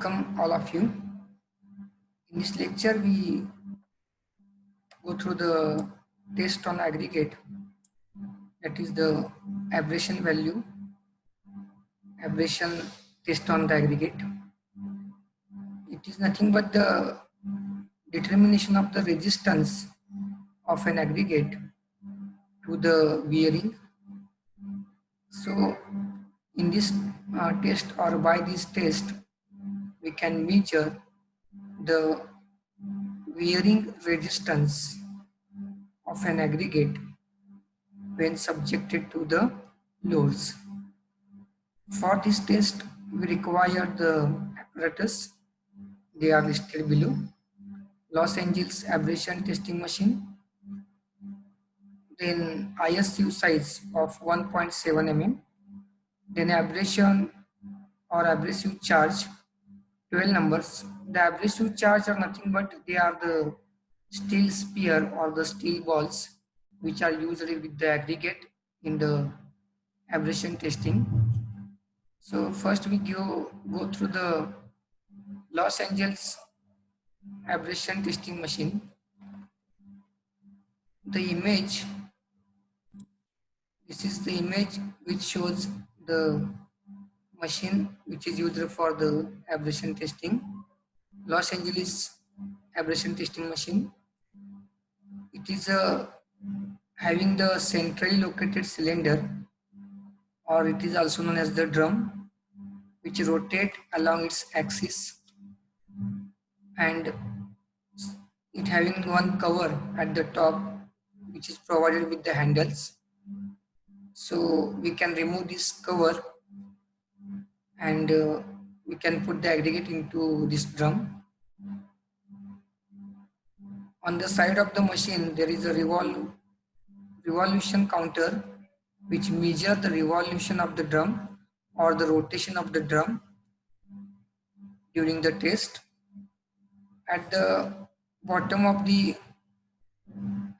welcome all of you. In this lecture, we go through the test on aggregate, that is the aberration value, aberration test on the aggregate. It is nothing but the determination of the resistance of an aggregate to the wearing. So, in this test or by this test, we can measure the wearing resistance of an aggregate when subjected to the loads. For this test, we require the apparatus. They are listed below. Los Angeles aberration testing machine, then ISU size of 1.7 mm, then aberration or abrasive charge 12 numbers. The abrasive charge are nothing but they are the steel spear or the steel balls which are usually with the aggregate in the aberration testing. So first we go through the Los Angeles aberration testing machine. The image, this is the image which shows the machine which is used for the aberration testing. Los Angeles aberration testing machine. It is having the centrally located cylinder, or it is also known as the drum, which rotate along its axis, and it having one cover at the top which is provided with the handles. So we can remove this cover and we can put the aggregate into this drum. On the side of the machine there is a revolution counter which measures the revolution of the drum or the rotation of the drum during the test. At the bottom of the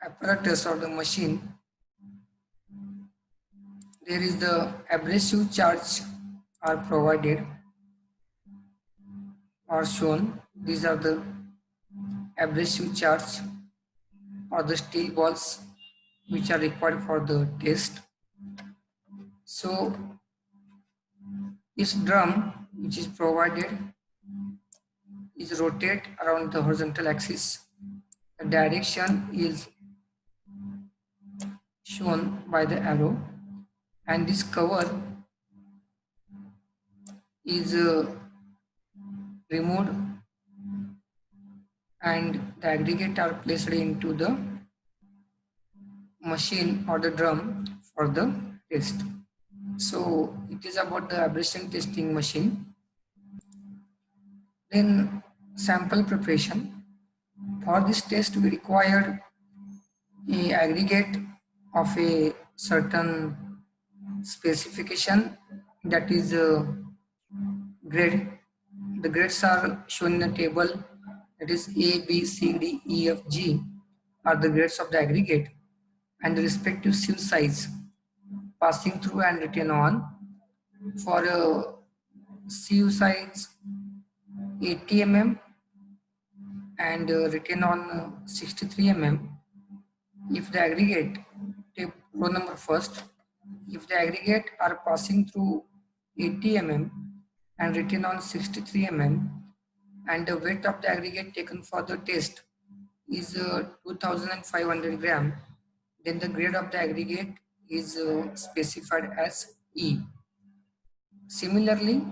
apparatus or the machine, there is the abrasive charge are provided or shown. These are the abrasive charge or the steel balls which are required for the test. So this drum which is provided is rotate around the horizontal axis. The direction is shown by the arrow, and this cover is removed and the aggregate are placed into the machine or the drum for the test. So it is about the aberration testing machine. Then sample preparation. For this test we required a aggregate of a certain specification, that is grade. The grades are shown in the table, that is A, B, C, D, E, F, G are the grades of the aggregate, and the respective sieve size, passing through and written on. For sieve size 80 mm and written on 63 mm, if the aggregate, take row number first, if the aggregate are passing through 80 mm and written on 63 mm, and the weight of the aggregate taken for the test is 2500 gram, then the grade of the aggregate is specified as E. Similarly,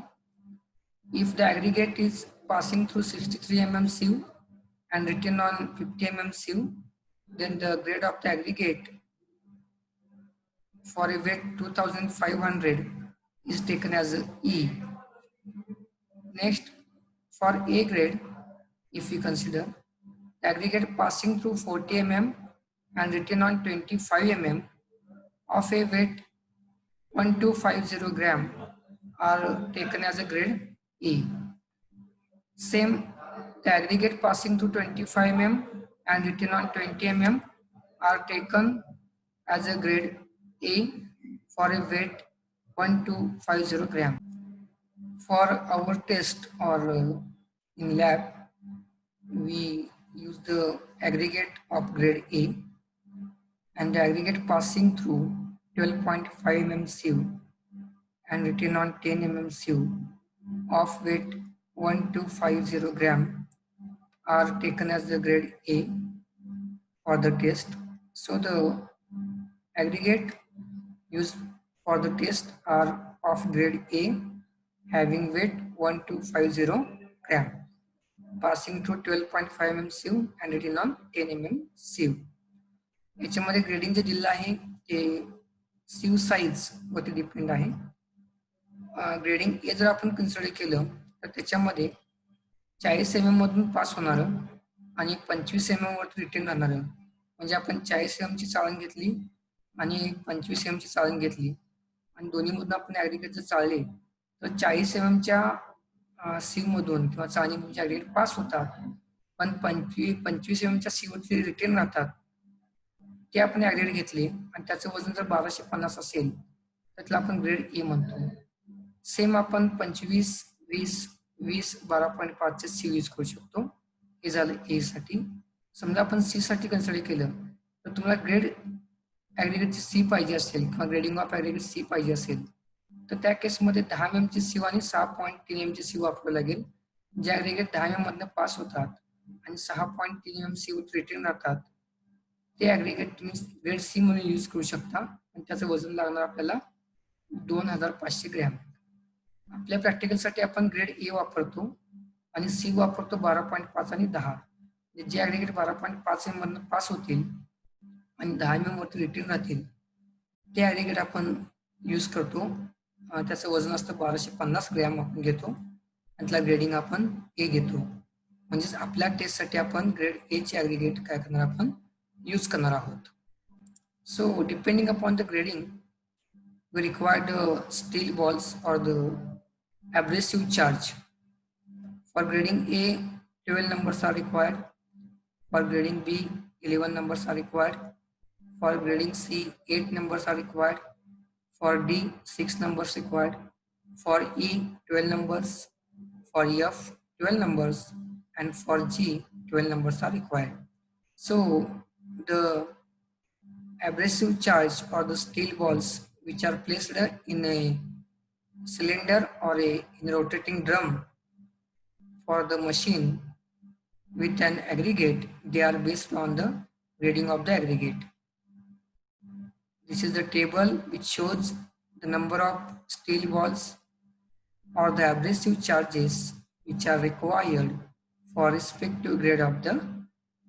if the aggregate is passing through 63 mm sieve and written on 50 mm sieve, then the grade of the aggregate for a weight 2500 is taken as E. Next, for A grade, if we consider the aggregate passing through 40 mm and written on 25 mm of a weight 1250 gram are taken as a grade E. Same, the aggregate passing through 25 mm and written on 20 mm are taken as a grade A for a weight 1250 gram. For our test or in lab, we use the aggregate of grade A and the aggregate passing through 12.5 mm sieve and written on 10 mm sieve of weight 1250 gram are taken as the grade A for the test. So the aggregate used for the test are of grade A having weight 1250 gram passing through 12.5 mm sieve and written on 10 mm sieve. याच्यामध्ये grading जे दिलं आहे ते सिव size वरती depend आहे. Grading ए जर आपण consider केलं तर त्याच्यामध्ये 40 mm मधून पास होणारं आणि 25 mm वरती रिटर्न राहणारं, म्हणजे आपण 40 mm ची चाळण घेतली आणि 25 mm ची चाळण घेतली आणि दोन्हीमधून आपण ॲग्रिगेट जर चाळले तर 40 mm च्या सिव मधून किंवा चाळणीमधून ॲग्रिगेट पास होतात, पण 25 mm च्या सिव वरती रिटर्न राहतात. ते आपण ॲग्रिगेट घेतले आणि त्याचं वजन जर 1250 असेल तर त्याला आपण ग्रेड ए म्हणतो. सेम आपण 25, 20, 20, 12.5 चे सी यूज करू शकतो. हे झालं ए साठी. समजा आपण सी साठी कन्सिडर केलं तर तुम्हाला ग्रेड ॲग्रिगेटची सी पाहिजे असेल किंवा ग्रेडिंग ऑफ ॲग्रिगेट सी पाहिजे असेल तर त्या केसमध्ये 10 mm ची सीव आणि 6.3 mm ची सीव वापरावी लागेल. जे ॲग्रिगेट 10 mm मधनं पास होतात आणि 6.3 mm सीव रिटर्न राहतात ते ॲग्रिगेट तुम्ही ग्रेड सी म्हणून यूज करू शकता आणि त्याचं वजन लागणार आपल्याला 2500 ग्रॅम. आपल्या प्रॅक्टिकलसाठी आपण ग्रेड ए वापरतो आणि सी वापरतो 12.5 आणि 10. जे ॲग्रिगेट 12.5 mm मधनं पास होतील आणि 10 mm वरती रिटर्न राहतील ते ॲग्रिगेट आपण यूज करतो. त्याचं वजन असतं 1250 ग्रॅम आपण घेतो आणि त्याला ग्रेडिंग आपण ए घेतो. म्हणजेच आपल्या टेस्टसाठी आपण ग्रेड ए चे ॲग्रिगेट काय करणार आपण यूज करणार आहोत. So depending upon the grading, we require the steel balls or the abrasive charge. For grading A, 12 numbers are required. For grading B, 11 numbers are required. For grading C, 8 numbers are required. For D, 6 numbers required. For E, 12 numbers. For F, 12 numbers. And for G, 12 numbers are required. So the abrasive charge or the steel balls which are placed in a cylinder or in a rotating drum for the machine with an aggregate, they are based on the grading of the aggregate. This is the table which shows the number of steel balls or the abrasive charges which are required for respective grade of the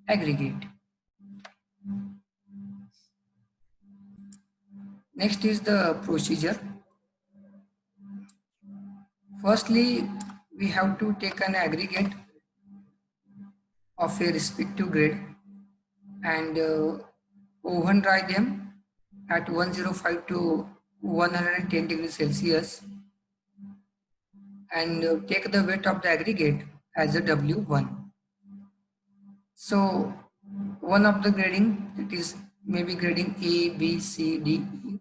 aggregate. Next is the procedure. Firstly, we have to take an aggregate of a respective grade and oven dry them at 105 to 110 degrees Celsius and take the weight of the aggregate as a W1. So one of the grading, it is maybe grading A, B, C, D, E.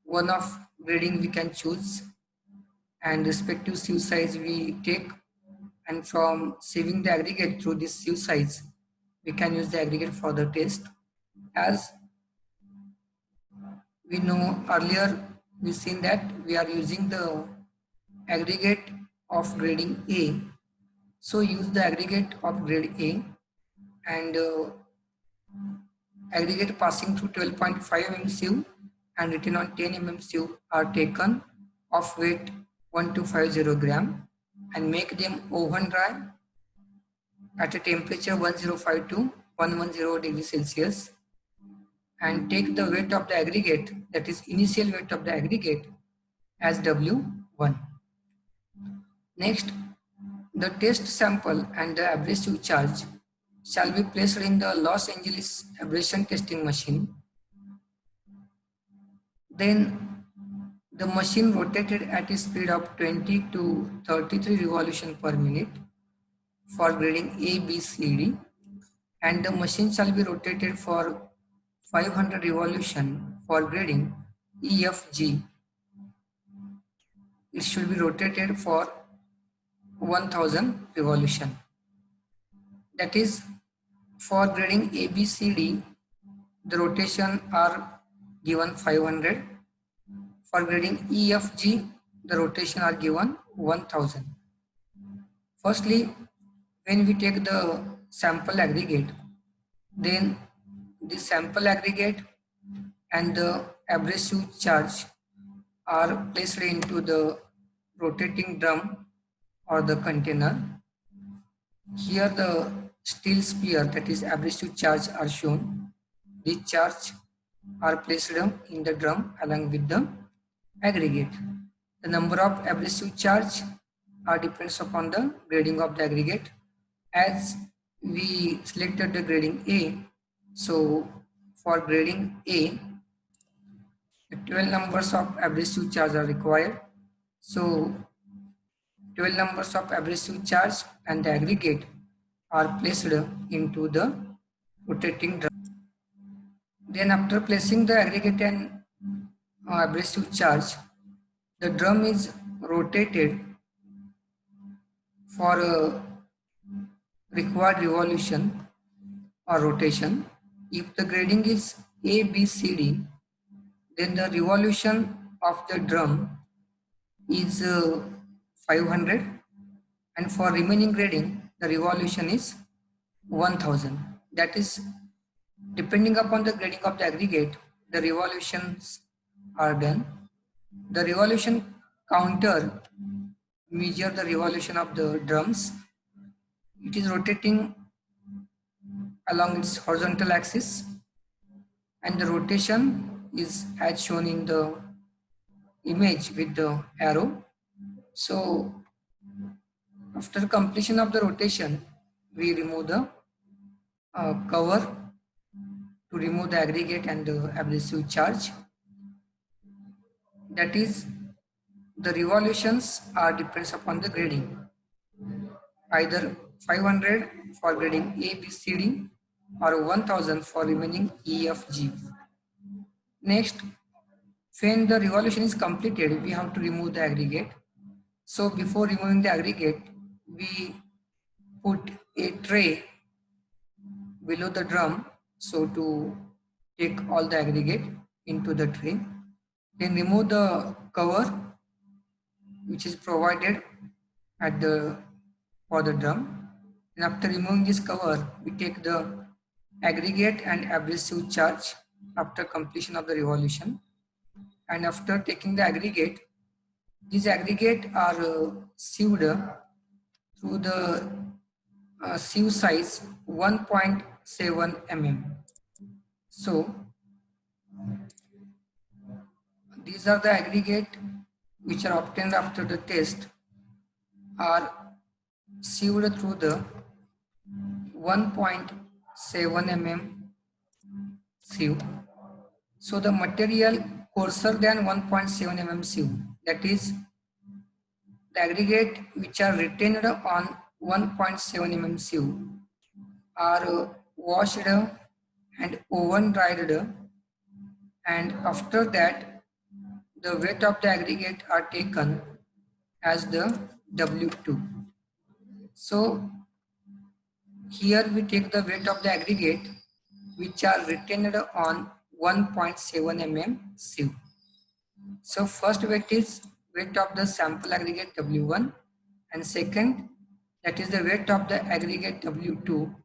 One of grading we can choose and respective sieve size we take, and from sieving the aggregate through this sieve size we can use the aggregate for the test. As we know earlier, we seen that we are using the aggregate of grading A. So use the aggregate of grade A and aggregate passing through 12.5 mm sieve and written on 10 mm sieve are taken of weight 1250 gram and make them oven dry at a temperature 105 to 110 degrees Celsius and take the weight of the aggregate, that is initial weight of the aggregate, as W1. Next, the test sample and the abrasive charge shall be placed in the Los Angeles abrasion testing machine. Then the machine rotated at a speed of 20 to 33 revolution per minute for grading A, B, C, D, and the machine shall be rotated for 500 revolution for grading E, F, G. it should be rotated for 1000 revolution. That is, for grading A, B, C, D, the rotation are given 500. For grading E, F, G, the rotation are given 1000. Firstly, when we take the sample aggregate, then the sample aggregate and the abrasive charge are placed into the rotating drum or the container. Here the steel sphere, that is abrasive charge, are shown. These charge are placed in the drum along with the aggregate. The number of abrasive charge depends upon the grading of the aggregate. As we selected the grading A, so for grading A, the 12 numbers of abrasive charge are required. So 12 numbers of abrasive charge and the aggregate are placed into the rotating drum. Then after placing the aggregate and abrasive charge, the drum is rotated for a required revolution or rotation. If the grading is A, B, C, D, then the revolution of the drum is 500, and for remaining grading, the revolution is 1000. That is, depending upon the grading of the aggregate, the revolutions are done. The revolution counter measure the revolution of the drums. It is rotating along its horizontal axis, and the rotation is as shown in the image with the arrow. So after completion of the rotation, we remove the cover to remove the aggregate and the abrasive charge. That is, the revolutions are depends upon the grading, either 500 for grading A, B, C, D, or 1000 for remaining E, F, G. Next, when the revolution is completed, we have to remove the aggregate. So before removing the aggregate, we put a tray below the drum, so to take all the aggregate into the tray. Then remove the cover which is provided at the for the drum. And after removing this cover, we take the aggregate and abrasive charge after completion of the revolution. And after taking the aggregate, these aggregate are sieved through the sieve size 1.7 mm. So these are the aggregate which are obtained after the test are sieved through the 1.7 mm sieve. So the material coarser than 1.7 mm sieve, that is, the aggregate which are retained on 1.7 mm sieve are washed and oven dried, and after that the weight of the aggregate are taken as the W2. So here we take the weight of the aggregate which are retained on 1.7 mm sieve. So first weight is weight of the sample aggregate W1, and second, that is the weight of the aggregate W2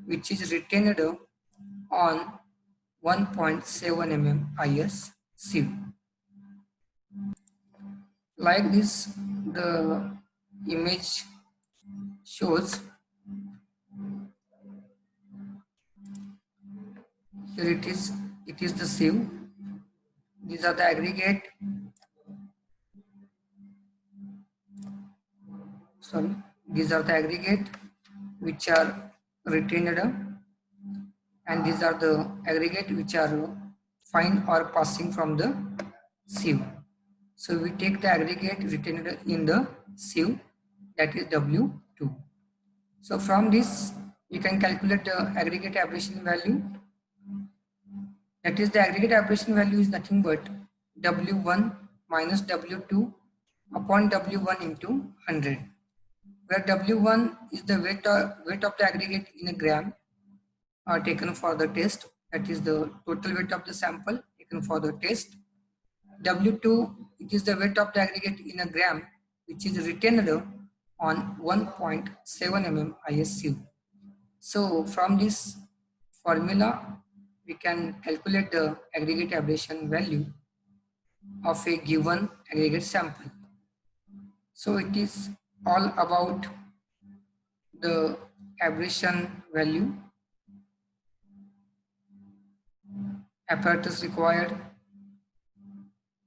which is retained on 1.7 mm IS sieve. Like this, the image shows. Here it is the sieve. These are the aggregate. These are the aggregate which are retained, and these are the aggregate which are fine or passing from the sieve. So we take the aggregate retained in the sieve, that is W2. So from this you can calculate the aggregate abrasion value. That is, the aggregate abrasion value is nothing but W1 minus W2 upon W1 into 100, where W1 is the weight of the aggregate in a gram taken for the test, that is the total weight of the sample taken for the test. W2, it is the weight of the aggregate in a gram which is retained on 1.7 mm ISU. So from this formula, we can calculate the aggregate aberration value of a given aggregate sample. So it is all about the aberration value, apparatus required.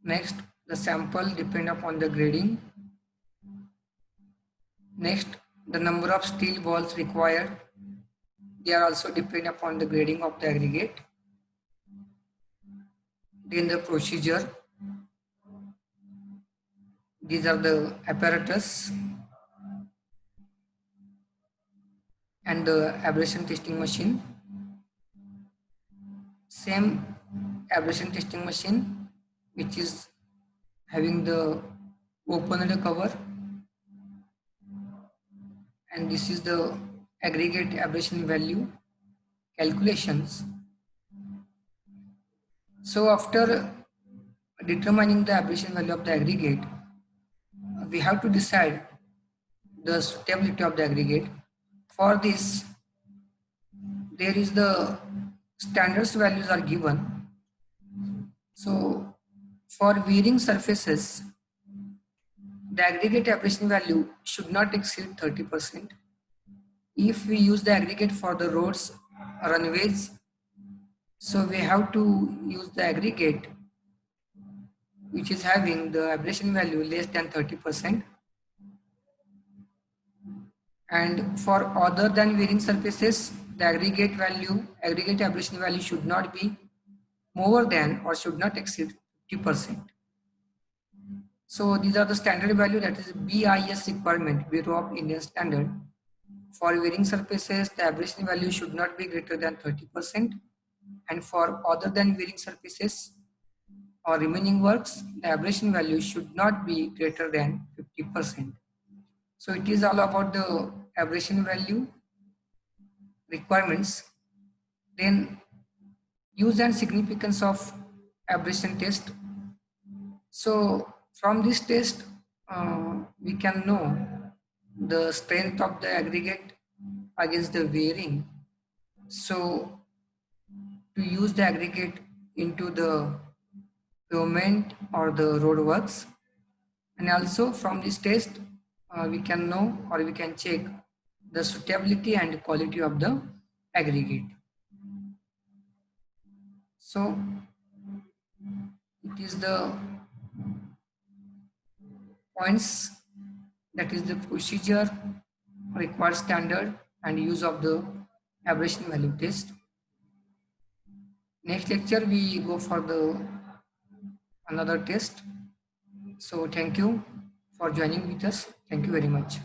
Next, the sample depend upon the grading. Next, the number of steel balls required. They are also depend upon the grading of the aggregate. Then the procedure. These are the apparatus and the aberration testing machine. Same aberration testing machine which is having the opened cover, and this is the aggregate aberration value calculations. So after determining the aberration value of the aggregate, we have to decide the suitability of the aggregate. For this, there is the standards values are given. So for wearing surfaces, the aggregate aberration value should not exceed 30%. If we use the aggregate for the roads, runways, so we have to use the aggregate which is having the aberration value less than 30%. And for other than wearing surfaces, the aggregate aberration value should not be more than or should not exceed 50%. So these are the standard value, that is BIS requirement, Bureau of Indian Standard. For wearing surfaces, the aberration value should not be greater than 30%. And for other than wearing surfaces or remaining works, the aberration value should not be greater than 50%. So it is all about the aberration value requirements. Then use and significance of aberration test. So from this test, we can know the strength of the aggregate against the wearing. So to use the aggregate into the pavement or the road works, and also from this test we can know or we can check the suitability and quality of the aggregate. So it is the points, that is the procedure, required standard and use of the aberration value test. Next lecture we go for the another test. So thank you for joining with us. Thank you very much.